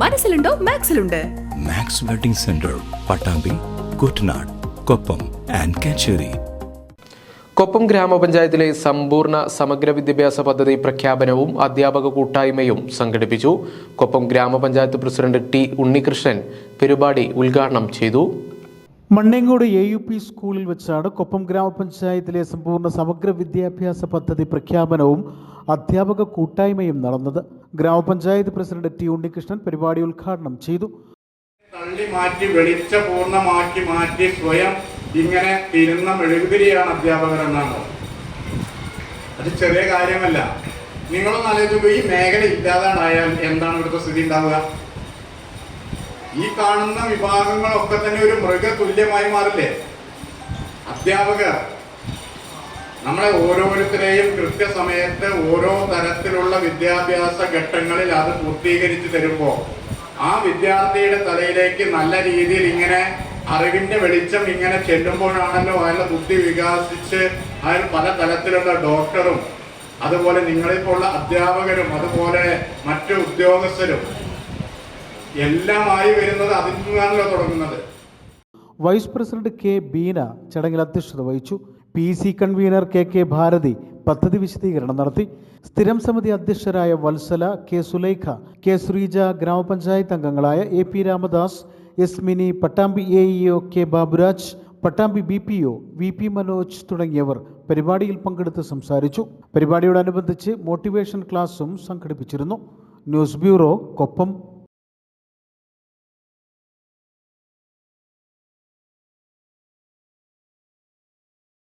മനസ്സിലുണ്ടോ മാക്സിലുണ്ട്. Max wedding centre, Pattambi, Kuttanad, Koppam and Kacheri. Koppam ഗ്രാമപഞ്ചായത്തിലെ സമ്പൂർണ്ണ സമഗ്ര വിദ്യാഭ്യാസ പദ്ധതി പ്രഖ്യാപനവും അധ്യാപക കൂട്ടായ്മയും സംഘടിപ്പിച്ചു. കൊപ്പം ഗ്രാമപഞ്ചായത്ത് പ്രസിഡന്റ് ടി ഉണ്ണികൃഷ്ണൻ പരിപാടി ഉദ്ഘാടനം ചെയ്തു. മണ്ണേങ്ങോട് AUP സ്കൂളിൽ വെച്ചാണ് കൊപ്പം ഗ്രാമപഞ്ചായത്തിലെ സമ്പൂർണ്ണ സമഗ്ര വിദ്യാഭ്യാസ പദ്ധതി പ്രഖ്യാപനവും അധ്യാപക കൂട്ടായ്മയും നടന്നത്. ഗ്രാമപഞ്ചായത്ത് പ്രസിഡന്റ് ടി ഉണ്ണികൃഷ്ണൻ പരിപാടി ഉദ്ഘാടനം ചെയ്തു. തള്ളി മാറ്റി വെളിച്ചപൂർണ്ണമാക്കി മാറ്റി സ്വയം ഇങ്ങനെ തിരുന്ന മെഴുകുതിരിയാണ് അധ്യാപകർ എന്നാണ്. അത് ചെറിയ കാര്യമല്ല. നിങ്ങളൊന്ന് ആലോചിക്കുമ്പോൾ ഈ മേഖല ഇല്ലാതായാൽ എന്താണ് ഇവിടുത്തെ സ്ഥിതി ഉണ്ടാവുക? ഈ കാണുന്ന വിഭാഗങ്ങളൊക്കെ തന്നെ ഒരു മൃഗതുല്യമായി മാറില്ലേ? അധ്യാപകർ നമ്മളെ ഓരോരുത്തരെയും കൃത്യസമയത്ത് ഓരോ തരത്തിലുള്ള വിദ്യാഭ്യാസ ഘട്ടങ്ങളിൽ അത് പൂർത്തീകരിച്ച് തരുമ്പോൾ ആ വിദ്യാർത്ഥിയുടെ തലയിലേക്ക് നല്ല രീതിയിൽ ഇങ്ങനെ അറിവിന്റെ വെളിച്ചം ഇങ്ങനെ ചെല്ലുമ്പോഴാണല്ലോ അയാളുടെ ബുദ്ധി വികാസിച്ച് അയാൾ പല തലത്തിലുള്ള ഡോക്ടറും അതുപോലെ നിങ്ങളിപ്പോഴുള്ള അധ്യാപകരും അതുപോലെ മറ്റു ഉദ്യോഗസ്ഥരും എല്ലാമായി വരുന്നത് അതിൽ നിന്നാണല്ലോ തുടങ്ങുന്നത്. വൈസ് പ്രസിഡന്റ് കെ ബീന ചടങ്ങിൽ അധ്യക്ഷത വഹിച്ചു. PC കൺവീനർ KK ഭാരതി പദ്ധതി വിശദീകരണം നടത്തി. സ്ഥിരം സമിതി അധ്യക്ഷരായ വത്സല, K സുലൈഖ, K ശ്രീജ, ഗ്രാമപഞ്ചായത്ത് അംഗങ്ങളായ AP Ramadas, S Mini, Pattambi AEO K Baburaj, Pattambi BPO VP Manoj തുടങ്ങിയവർ പരിപാടിയിൽ പങ്കെടുത്ത് സംസാരിച്ചു. പരിപാടിയോടനുബന്ധിച്ച് മോട്ടിവേഷൻ ക്ലാസും സംഘടിപ്പിച്ചിരുന്നു. News bureau, Koppam.